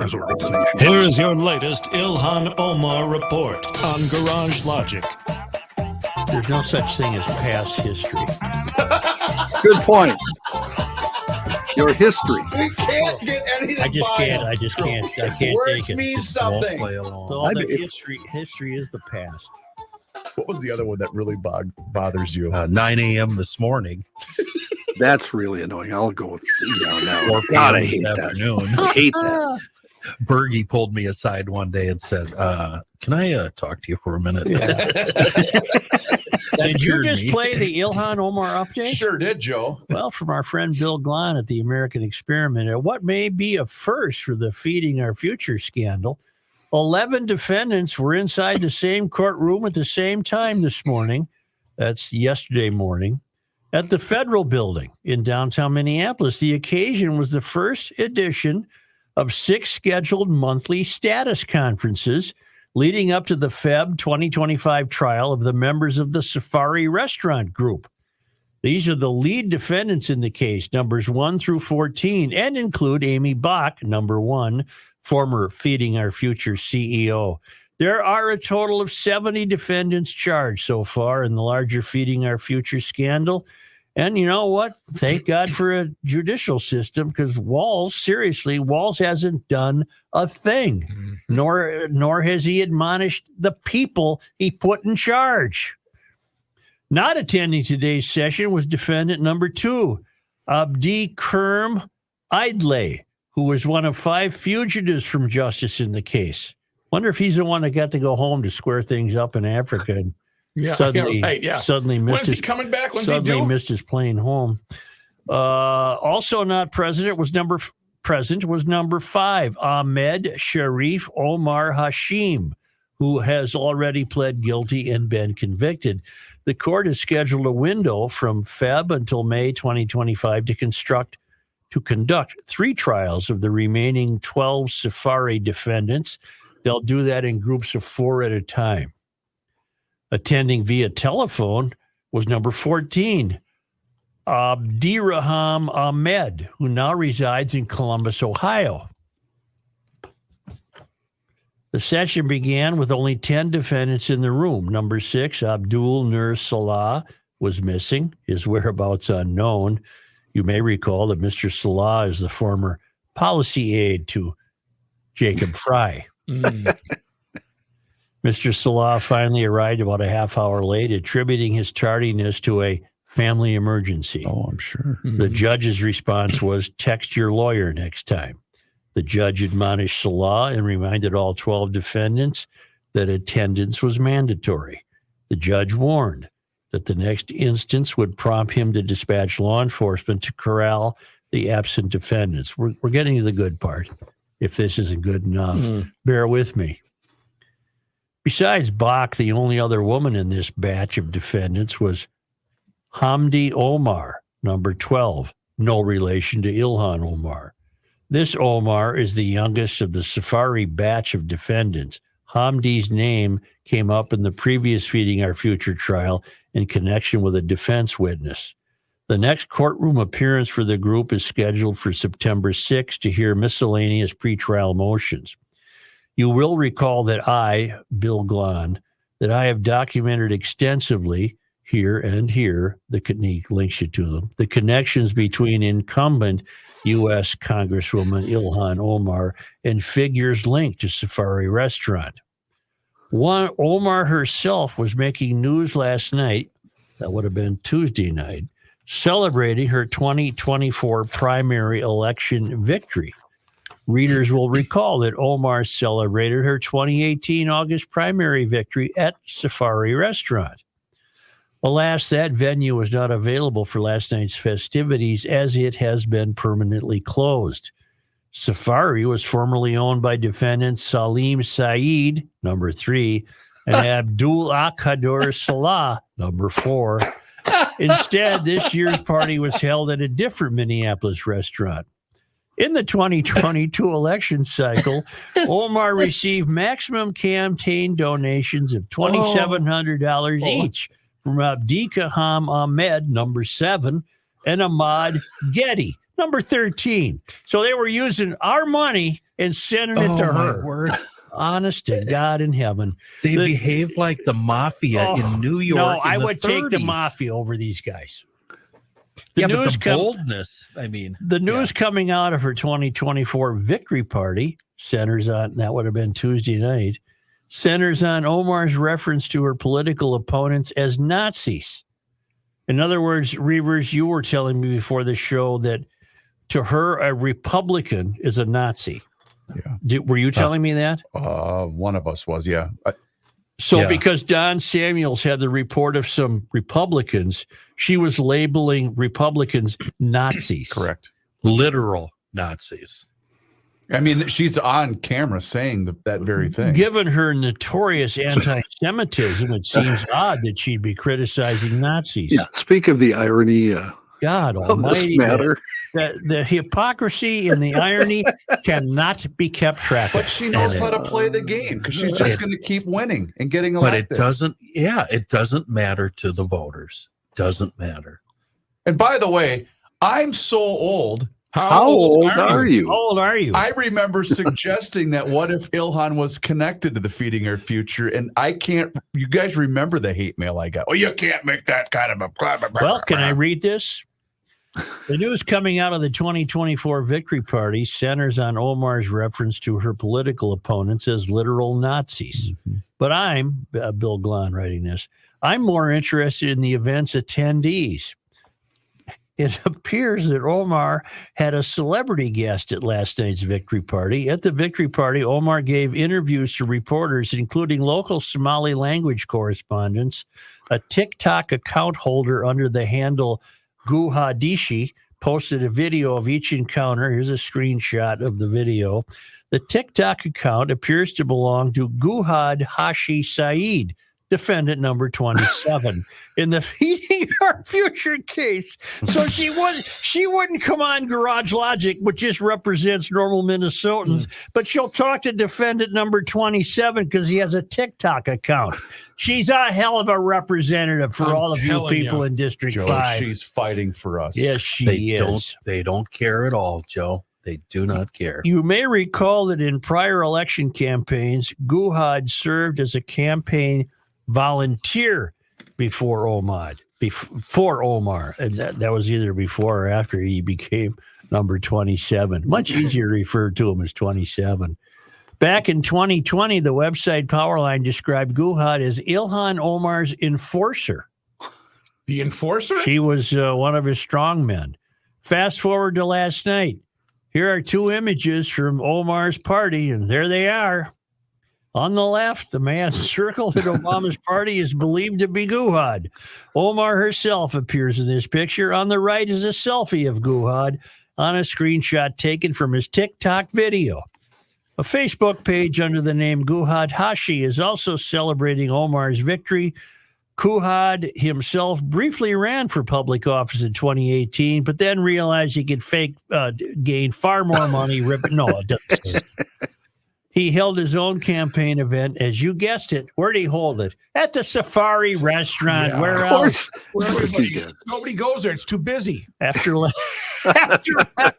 organization. Here is your latest Ilhan Omar report on Garage Logic. There's no such thing as past history. Good point. Your history. We can't get anything. I can't Words take it. mean Just something. won't play along. All the history is the past. What was the other one that really bothers you? 9 a.m. this morning. That's really annoying. I'll go with now. 4 God, I p.m. hate this that. afternoon. I hate that. Bergie pulled me aside one day and said, can I talk to you for a minute? Did you just play the Ilhan Omar update? Sure did, Joe. Well, from our friend Bill Glahn at the American Experimenter, what may be a first for the Feeding Our Future scandal, 11 defendants were inside the same courtroom at the same time this morning. That's yesterday morning. At the federal building in downtown Minneapolis. The occasion was the first edition of 6 scheduled monthly status conferences leading up to the Feb 2025 trial of the members of the Safari Restaurant Group. These are the lead defendants in the case, numbers 1 through 14, and include Amy Bach, number 1, former Feeding Our Future CEO. There are a total of 70 defendants charged so far in the larger Feeding Our Future scandal. And you know what? Thank God for a judicial system, because Walz hasn't done a thing, nor has he admonished the people he put in charge. Not attending today's session was defendant number 2, Abdi Kerm Idlay, who was one of 5 fugitives from justice in the case. Wonder if he's the one that got to go home to square things up in Africa and suddenly missed When's he coming back? When's he suddenly due? missed his plane home. Also not present was number 5, Ahmed Sharif Omar Hashim, who has already pled guilty and been convicted. The court has scheduled a window from Feb until May 2025 to conduct 3 trials of the remaining 12 Safari defendants. They'll do that in groups of 4 at a time. Attending via telephone was number 14, Abdiraham Ahmed, who now resides in Columbus, Ohio. The session began with only 10 defendants in the room. Number 6, Abdul Nur Salah, was missing, his whereabouts unknown. You may recall that Mr. Salah is the former policy aide to Jacob Fry. Mr. Salah finally arrived about a half hour late, attributing his tardiness to a family emergency. Oh, I'm sure. The judge's response was, text your lawyer next time. The judge admonished Salah and reminded all 12 defendants that attendance was mandatory. The judge warned that the next instance would prompt him to dispatch law enforcement to corral the absent defendants. We're getting to the good part. If this isn't good enough, bear with me. Besides Bach, the only other woman in this batch of defendants was Hamdi Omar, number 12, no relation to Ilhan Omar. This Omar is the youngest of the Safari batch of defendants. Hamdi's name came up in the previous Feeding Our Future trial in connection with a defense witness. The next courtroom appearance for the group is scheduled for September 6 to hear miscellaneous pretrial motions. You will recall that I, Bill Glahn, that I have documented extensively here, the links you to them, the connections between incumbent U.S. Congresswoman Ilhan Omar and figures linked to Safari Restaurant. One, Omar herself was making news last night, that would have been Tuesday night, celebrating her 2024 primary election victory. Readers will recall that Omar celebrated her 2018 August primary victory at Safari Restaurant. Alas, that venue was not available for last night's festivities as it has been permanently closed. Safari was formerly owned by defendants Salim Saeed, number 3, and Abdul Akadur Salah, number 4. Instead, this year's party was held at a different Minneapolis restaurant. In the 2022 election cycle, Omar received maximum campaign donations of $2,700 each from Abdikaham Ahmed, number 7, and Ahmad Getty, Number 13. So they were using our money and sending it to her. Word. Honest to God in heaven. They behave like the mafia in New York. No, in I the would 30s. take the mafia over these guys. But the boldness, I mean. The news coming out of her 2024 victory party centers on, that would have been Tuesday night, centers on Omar's reference to her political opponents as Nazis. In other words, Reavers, you were telling me before the show that to her, a Republican is a Nazi. Yeah. Were you telling me that? One of us was, yeah. Because Don Samuels had the report of some Republicans, she was labeling Republicans Nazis. Correct. Literal Nazis. I mean, she's on camera saying that very thing. Given her notorious anti-Semitism, it seems odd that she'd be criticizing Nazis. Yeah. Speak of the irony God of this almighty. matter. The hypocrisy and the irony cannot be kept track of. But she knows how to play the game because she's just going to keep winning and getting elected. But it doesn't matter to the voters. Doesn't matter. And by the way, I'm so old. How old are you? How old are you? I remember suggesting that what if Ilhan was connected to the Feeding Our Future? And I can't, you guys remember the hate mail I got. Oh, you can't make that kind of a. Well, can I read this? The news coming out of the 2024 victory party centers on Omar's reference to her political opponents as literal Nazis. Mm-hmm. But I'm, Bill Glahn writing this, I'm more interested in the event's attendees. It appears that Omar had a celebrity guest at last night's victory party. At the victory party, Omar gave interviews to reporters, including local Somali language correspondents, a TikTok account holder under the handle Guhadishi posted a video of each encounter. Here's a screenshot of the video. The TikTok account appears to belong to Guhad Hashi Saeed, defendant number 27 in the Feeding Our Future case. So she wouldn't come on Garage Logic, which just represents normal Minnesotans, but she'll talk to defendant number 27 because he has a TikTok account. She's a hell of a representative for all of you people in District Joe, 5. she's fighting for us. Yes, she is. They don't care at all, Joe. They do not care. You may recall that in prior election campaigns, Guhad served as a campaign volunteer before Omar, and that was either before or after he became number 27. Much easier to refer to him as 27. Back in 2020, the website Powerline described Guhad as Ilhan Omar's enforcer. The enforcer? She was one of his strongmen. Fast forward to last night. Here are two images from Omar's party, and there they are. On the left, the man circled at Obama's party is believed to be Guhad. Omar herself appears in this picture. On the right is a selfie of Guhad on a screenshot taken from his TikTok video. A Facebook page under the name Guhad Hashi is also celebrating Omar's victory. Guhad himself briefly ran for public office in 2018, but then realized he could gain far more money. No, it doesn't say that. He held his own campaign event, as you guessed it. Where did he hold it? At the Safari Restaurant. Yeah, Where Of else? course. Nobody goes there. It's too busy. After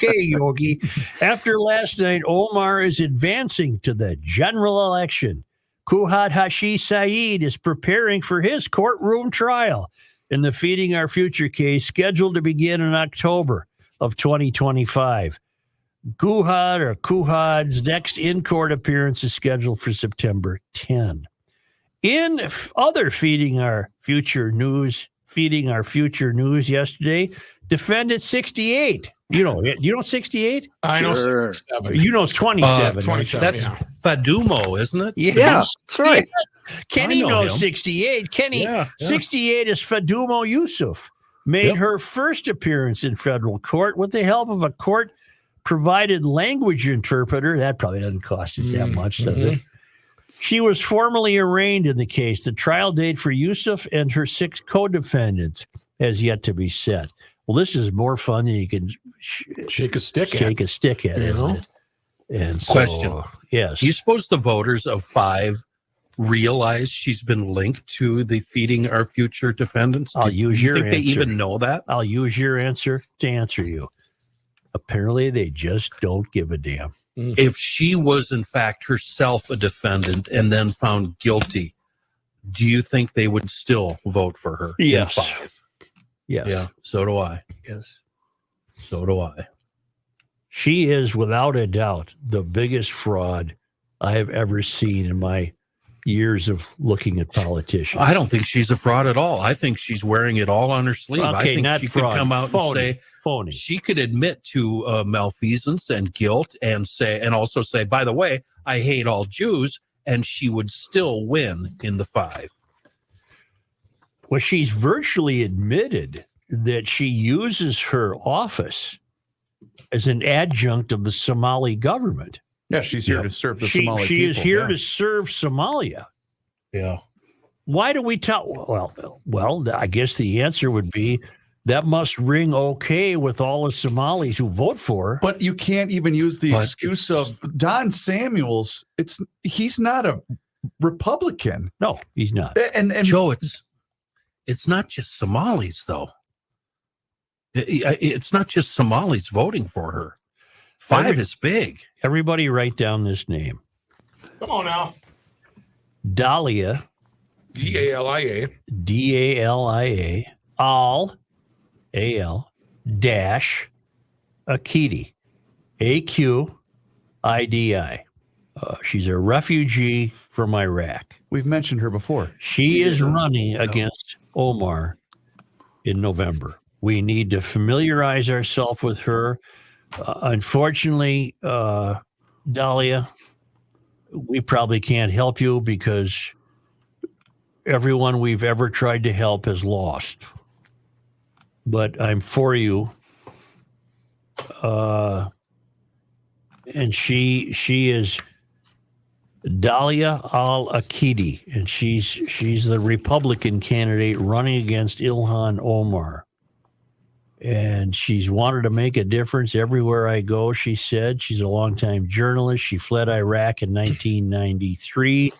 Yogi. After last night, Omar is advancing to the general election. Guhad Hashi Saeed is preparing for his courtroom trial in the Feeding Our Future case, scheduled to begin in October of 2025. Guhad's next in-court appearance is scheduled for September 10. In other Feeding Our Future news yesterday, defendant 68. You know 68? I know Sure. 67. You know it's 27. 27. That's Yeah. Fadumo, isn't it? Yeah, that's right. Kenny I know knows him. 68. Kenny, Yeah, yeah. 68 is Fadumo Yusuf. Made her first appearance in federal court with the help of a court-provided language interpreter. That probably doesn't cost us that much, does it? She was formally arraigned in the case. The trial date for Yusuf and her 6 co-defendants has yet to be set. Well, this is more fun than you can Shake a stick at. shake a stick at, You isn't know? it? And so, Question. yes. Do you suppose the voters of 5 realize she's been linked to the Feeding Our Future defendants? I'll use your think answer. they even know that? I'll use your answer to answer you. Apparently, they just don't give a damn. If she was, in fact, herself a defendant and then found guilty, do you think they would still vote for her? Yes. In 5? Yes. Yeah, so do I. Yes. So do I. She is, without a doubt, the biggest fraud I have ever seen in my years of looking at politicians. I don't think she's a fraud at all. I think she's wearing it all on her sleeve. I Okay, think not she fraud. could come out Phony. and say, phony. she could admit to malfeasance and guilt and also say, by the way, I hate all Jews, and she would still win in the 5. Well, she's virtually admitted that she uses her office as an adjunct of the Somali government. Yeah, she's here to serve the Somali She people. is here yeah. to serve Somalia. Yeah. Why do we tell? Well, I guess the answer would be that must ring okay with all the Somalis who vote for her. But you can't even use the excuse of Don Samuels. He's not a Republican. No, he's not. And Joe, it's not just Somalis, though. It's not just Somalis voting for her. 5 is big. Everybody write down this name. Come on now. Dahlia, Dalia. Dalia, Al, dash, Akidi, Aqidi. She's a refugee from Iraq. we've mentioned her before. She is running against Omar in November. We need to familiarize ourselves with her. Unfortunately, Dahlia, we probably can't help you because everyone we've ever tried to help has lost. But I'm for you. And she is Dahlia Al-Aqidi, and she's the Republican candidate running against Ilhan Omar. And she's wanted to make a difference everywhere I go, she said. She's a longtime journalist. She fled Iraq in 1993,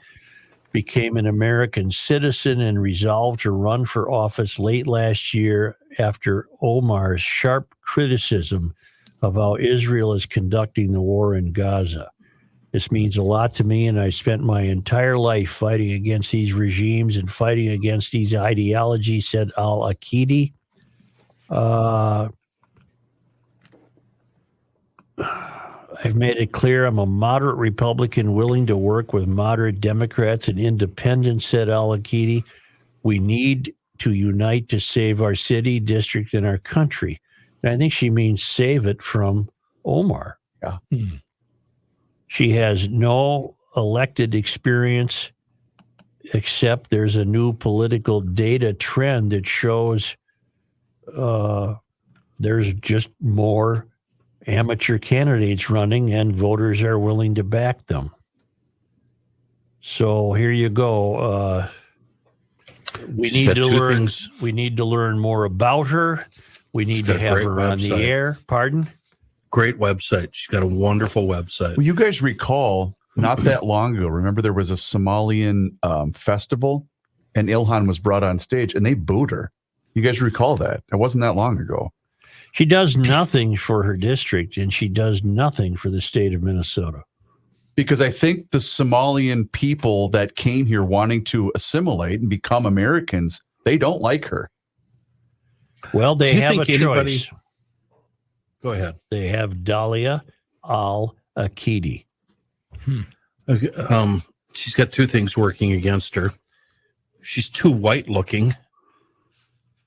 became an American citizen, and resolved to run for office late last year after Omar's sharp criticism of how Israel is conducting the war in Gaza. This means a lot to me, and I spent my entire life fighting against these regimes and fighting against these ideologies, said Al-Aqidi. I've made it clear I'm a moderate Republican willing to work with moderate Democrats and independents, said Al-Aqidi. We need to unite to save our city, district, and our country. And I think she means save it from Omar. Yeah. She has no elected experience, except there's a new political data trend that shows there's just more amateur candidates running and voters are willing to back them. So here you go. We need to learn more about her. We need to have her on the air. Pardon? Great website. She's got a wonderful website. Well, you guys recall not that long ago, remember there was a Somalian festival and Ilhan was brought on stage and they booed her. You guys recall that? It wasn't that long ago. She does nothing for her district and she does nothing for the state of Minnesota. Because I think the Somalian people that came here wanting to assimilate and become Americans, they don't like her. Well, they have a choice. Go ahead. They have Dahlia Al-Aqidi. She's got 2 things working against her. She's too white looking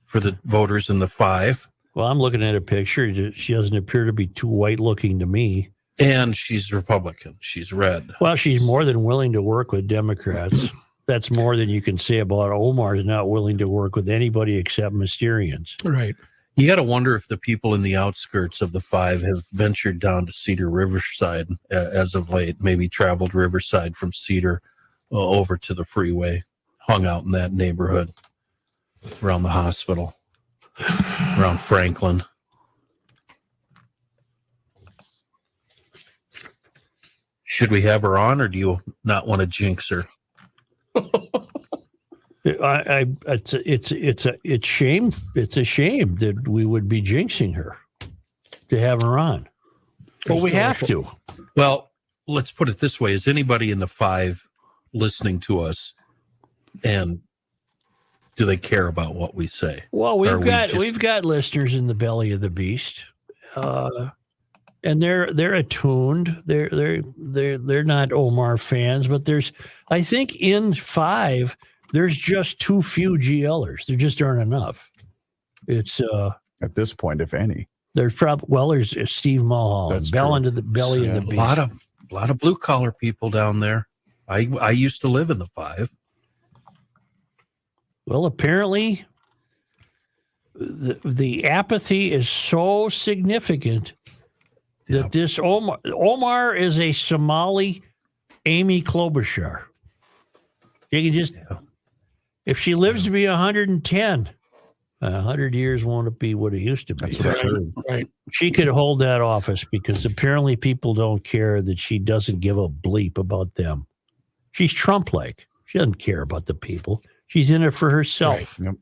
for the voters in the 5. Well, I'm looking at a picture. She doesn't appear to be too white looking to me. And she's Republican. She's red. Well, she's more than willing to work with Democrats. That's more than you can say about Omar's not willing to work with anybody except Mysterians. Right. You got to wonder if the people in the outskirts of the 5 have ventured down to Cedar Riverside as of late, maybe traveled Riverside from Cedar over to the freeway, hung out in that neighborhood around the hospital, around Franklin. Should we have her on, or do you not want to jinx her? It's a shame. It's a shame that we would be jinxing her. to have her on. Well, we have to. Well, let's put it this way. Is anybody in the five listening to us, and do they care about what we say? Well, Or we've got listeners in the belly of the beast. And they're attuned. They're not Omar fans, but I think in five there's just too few GLers. There just aren't enough. It's At this point, if any. there's Steve Mulholland, That's Bell true. into the belly of the A beast. lot of blue collar people down there. I used to live in the five. Well, apparently the apathy is so significant that this Omar is a Somali Amy Klobuchar. You can just, if she lives to be 110, 100 years won't it be what it used to be. That's what I heard. Right. She could hold that office because apparently people don't care that she doesn't give a bleep about them. She's Trump-like. She doesn't care about the people. She's in it for herself. Yep.